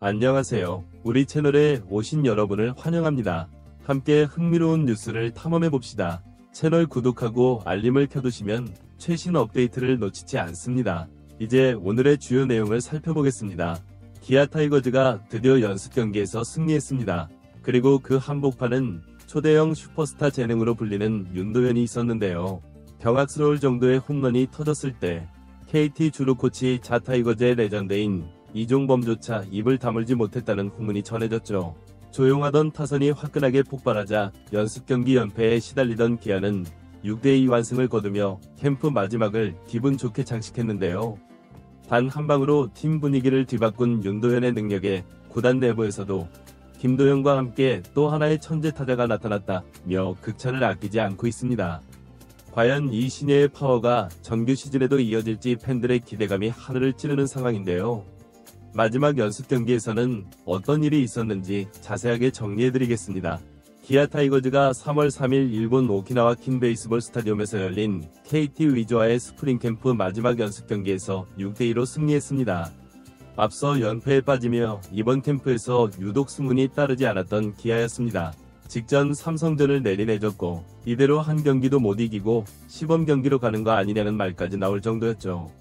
안녕하세요. 우리 채널에 오신 여러분을 환영합니다. 함께 흥미로운 뉴스를 탐험해봅시다. 채널 구독하고 알림을 켜두시면 최신 업데이트를 놓치지 않습니다. 이제 오늘의 주요 내용을 살펴보겠습니다. 기아 타이거즈가 드디어 연습 경기에서 승리했습니다. 그리고 그 한복판은 초대형 슈퍼스타 재능으로 불리는 윤도현이 있었는데요. 경악스러울 정도의 홈런이 터졌을 때 KT 주루 코치 자 타이거즈의 레전드인 이종범조차 입을 다물지 못했다는 후문이 전해졌죠. 조용하던 타선이 화끈하게 폭발하자 연습 경기 연패에 시달리던 기아는 6대2 완승을 거두며 캠프 마지막을 기분 좋게 장식했는데요. 단 한 방으로 팀 분위기를 뒤바꾼 윤도현의 능력에 구단 내부에서도 김도영과 함께 또 하나의 천재 타자가 나타났다며 극찬을 아끼지 않고 있습니다. 과연 이 신예의 파워가 정규 시즌에도 이어질지 팬들의 기대감이 하늘을 찌르는 상황인데요. 마지막 연습 경기에서는 어떤 일이 있었는지 자세하게 정리해드리겠습니다. 기아 타이거즈가 3월 3일 일본 오키나와 킨 베이스볼 스타디움에서 열린 KT 위즈와의 스프링 캠프 마지막 연습 경기에서 6대2로 승리했습니다. 앞서 연패에 빠지며 이번 캠프에서 유독 승운이 따르지 않았던 기아였습니다. 직전 삼성전을 내리내줬고 이대로 한 경기도 못 이기고 시범 경기로 가는 거 아니냐는 말까지 나올 정도였죠.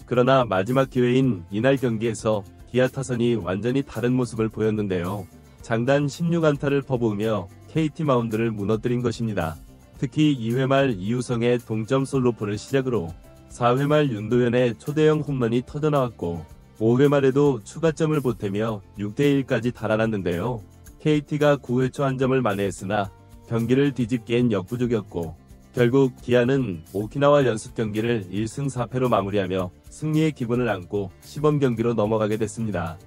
그러나 마지막 기회인 이날 경기에서 기아 타선이 완전히 다른 모습을 보였는데요. 장단 16안타를 퍼부으며 KT 마운드를 무너뜨린 것입니다. 특히 2회 말 이우성의 동점 솔로포를 시작으로 4회 말 윤도현의 초대형 홈런이 터져나왔고 5회 말에도 추가점을 보태며 6대1까지 달아났는데요. KT가 9회 초 한 점을 만회했으나 경기를 뒤집기엔 역부족이었고 결국 기아는 오키나와 연습 경기를 1승 4패로 마무리하며 승리의 기분을 안고 시범 경기로 넘어가게 됐습니다.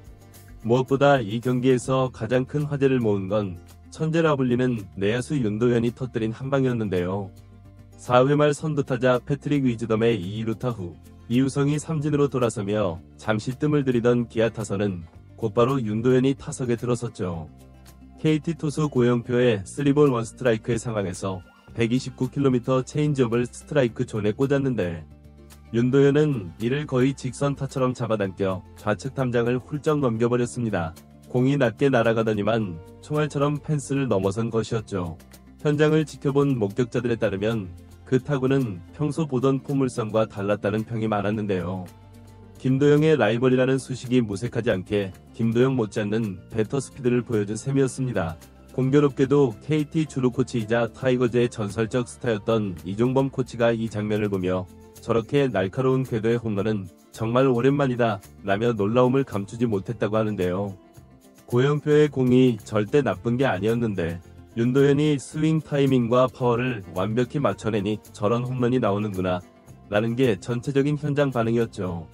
무엇보다 이 경기에서 가장 큰 화제를 모은 건 천재라 불리는 내야수 윤도현이 터뜨린 한방이었는데요. 4회 말 선두타자 패트릭 위즈덤의 2루타 후 이우성이 삼진으로 돌아서며 잠시 뜸을 들이던 기아 타선은 곧바로 윤도현이 타석에 들어섰죠. KT 투수 고영표의 3볼 1스트라이크의 상황에서 129km 체인지업을 스트라이크 존에 꽂았는데 윤도현은 이를 거의 직선타처럼 잡아당겨 좌측 탐장을 훌쩍 넘겨버렸습니다. 공이 낮게 날아가더니만 총알처럼 펜스를 넘어선 것이었죠. 현장을 지켜본 목격자들에 따르면 그 타구는 평소 보던 포물선과 달랐다는 평이 많았는데요. 김도영의 라이벌이라는 수식이 무색하지 않게 김도영 못지않는 배터 스피드를 보여준 셈이었습니다. 공교롭게도 KT 주루 코치이자 타이거즈의 전설적 스타였던 이종범 코치가 이 장면을 보며 저렇게 날카로운 궤도의 홈런은 정말 오랜만이다 라며 놀라움을 감추지 못했다고 하는데요. 고영표의 공이 절대 나쁜 게 아니었는데 윤도현이 스윙 타이밍과 파워를 완벽히 맞춰내니 저런 홈런이 나오는구나 라는 게 전체적인 현장 반응이었죠.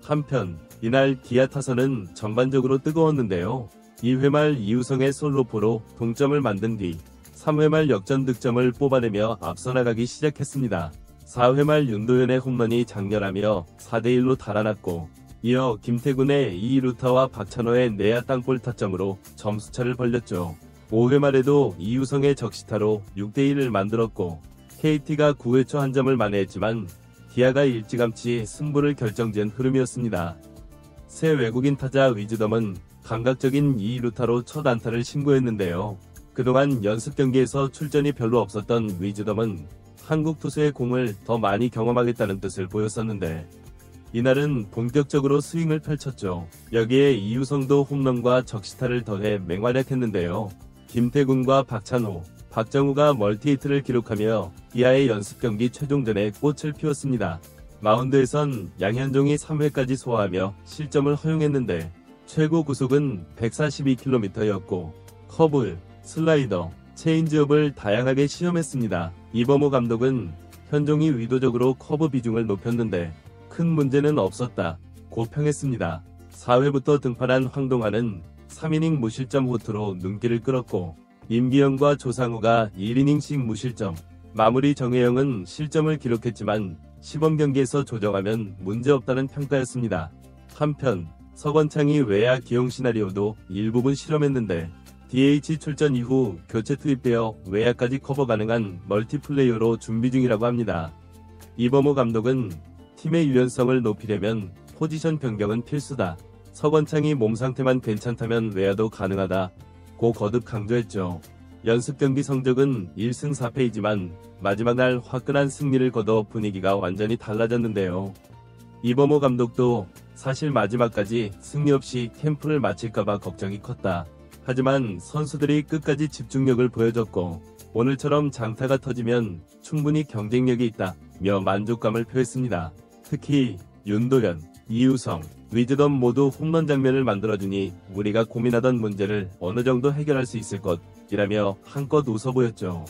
한편 이날 기아 타선은 전반적으로 뜨거웠는데요. 2회 말 이우성의 솔로포로 동점을 만든 뒤 3회 말 역전 득점을 뽑아내며 앞서 나가기 시작했습니다. 4회 말 윤도현의 홈런이 장렬하며 4대1로 달아났고 이어 김태군의 2루타와 박찬호의 내야 땅볼 타점으로 점수차를 벌렸죠. 5회 말에도 이우성의 적시타로 6대1을 만들었고 KT가 9회 초 한 점을 만회했지만 기아가 일찌감치 승부를 결정지은 흐름이었습니다. 새 외국인 타자 위즈덤은 감각적인 2루타로 첫 안타를 신고했는데요. 그동안 연습 경기에서 출전이 별로 없었던 위즈덤은 한국 투수의 공을 더 많이 경험하겠다는 뜻을 보였었는데 이날은 본격적으로 스윙을 펼쳤죠. 여기에 이우성도 홈런과 적시타를 더해 맹활약했는데요. 김태군과 박찬호, 박정우가 멀티히트를 기록하며 기아의 연습 경기 최종전에 꽃을 피웠습니다. 마운드에선 양현종이 3회까지 소화하며 실점을 허용했는데 최고 구속은 142km였고 커브, 슬라이더, 체인지업을 다양하게 시험했습니다. 이범호 감독은 현종이 의도적으로 커브 비중을 높였는데 큰 문제는 없었다 고 평했습니다. 4회부터 등판한 황동환은 3이닝 무실점 호투로 눈길을 끌었고 임기영과 조상우가 1이닝씩 무실점, 마무리 정혜영은 실점을 기록했지만 시범 경기에서 조정하면 문제없다는 평가였습니다. 한편 서건창이 외야 기용 시나리오도 일부분 실험했는데 DH 출전 이후 교체 투입되어 외야까지 커버 가능한 멀티플레이어로 준비 중이라고 합니다. 이범호 감독은 팀의 유연성을 높이려면 포지션 변경은 필수다. 서건창이 몸 상태만 괜찮다면 외야도 가능하다고 거듭 강조했죠. 연습 경기 성적은 1승 4패이지만 마지막 날 화끈한 승리를 거둬 분위기가 완전히 달라졌는데요. 이범호 감독도 사실 마지막까지 승리 없이 캠프를 마칠까봐 걱정이 컸다. 하지만 선수들이 끝까지 집중력을 보여줬고 오늘처럼 장타가 터지면 충분히 경쟁력이 있다며 만족감을 표했습니다. 특히 윤도현, 이우성, 위즈덤 모두 홈런 장면을 만들어주니 우리가 고민하던 문제를 어느 정도 해결할 수 있을 것이라며 한껏 웃어 보였죠.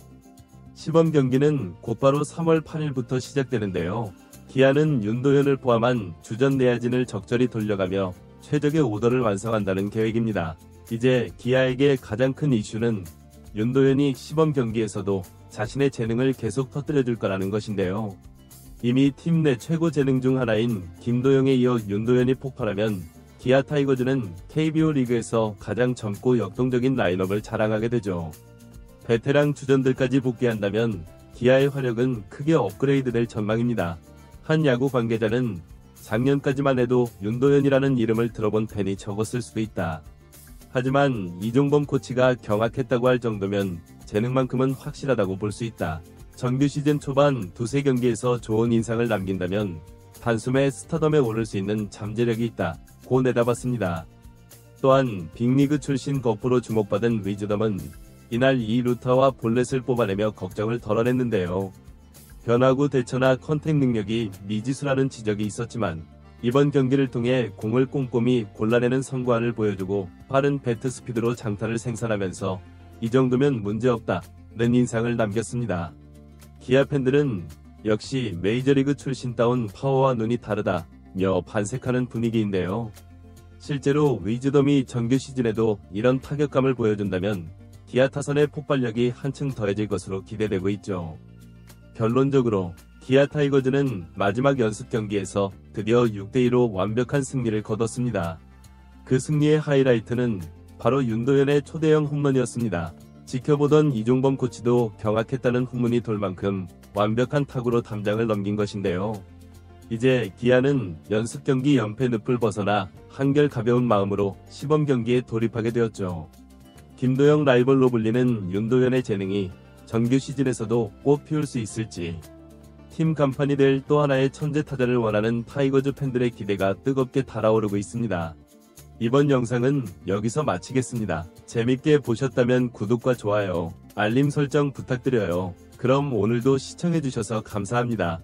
시범 경기는 곧바로 3월 8일부터 시작되는데요. 기아는 윤도현을 포함한 주전 내야진을 적절히 돌려가며 최적의 오더를 완성한다는 계획입니다. 이제 기아에게 가장 큰 이슈는 윤도현이 시범 경기에서도 자신의 재능을 계속 터뜨려줄 거라는 것인데요. 이미 팀 내 최고 재능 중 하나인 김도영에 이어 윤도현이 폭발하면 기아 타이거즈는 KBO 리그에서 가장 젊고 역동적인 라인업을 자랑하게 되죠. 베테랑 주전들까지 복귀한다면 기아의 화력은 크게 업그레이드될 전망입니다. 한 야구 관계자는 작년까지만 해도 윤도현이라는 이름을 들어본 팬이 적었을 수도 있다. 하지만 이종범 코치가 경악했다고 할 정도면 재능만큼은 확실하다고 볼 수 있다. 정규 시즌 초반 두세 경기에서 좋은 인상을 남긴다면 단숨에 스타덤에 오를 수 있는 잠재력이 있다고 내다봤습니다. 또한 빅리그 출신 거포로 주목받은 위즈덤은 이날 2루타와 볼넷을 뽑아내며 걱정을 덜어냈는데요. 변화구 대처나 컨택 능력이 미지수라는 지적이 있었지만 이번 경기를 통해 공을 꼼꼼히 골라내는 성과를 보여주고 빠른 배트 스피드로 장타를 생산하면서 이 정도면 문제없다는 인상을 남겼습니다. 기아 팬들은 역시 메이저리그 출신다운 파워와 눈이 다르다며 반색하는 분위기인데요. 실제로 위즈덤이 정규 시즌에도 이런 타격감을 보여준다면 기아 타선의 폭발력이 한층 더해질 것으로 기대되고 있죠. 결론적으로 기아 타이거즈는 마지막 연습 경기에서 드디어 6대2로 완벽한 승리를 거뒀습니다. 그 승리의 하이라이트는 바로 윤도현의 초대형 홈런이었습니다. 지켜보던 이종범 코치도 경악했다는 후문이 돌 만큼 완벽한 타구로 담장을 넘긴 것인데요. 이제 기아는 연습 경기 연패 늪을 벗어나 한결 가벼운 마음으로 시범 경기에 돌입하게 되었죠. 김도영 라이벌로 불리는 윤도현의 재능이 정규 시즌에서도 꽃 피울 수 있을지 팀 간판이 될 또 하나의 천재 타자를 원하는 타이거즈 팬들의 기대가 뜨겁게 달아오르고 있습니다. 이번 영상은 여기서 마치겠습니다. 재밌게 보셨다면 구독과 좋아요, 알림 설정 부탁드려요. 그럼 오늘도 시청해주셔서 감사합니다.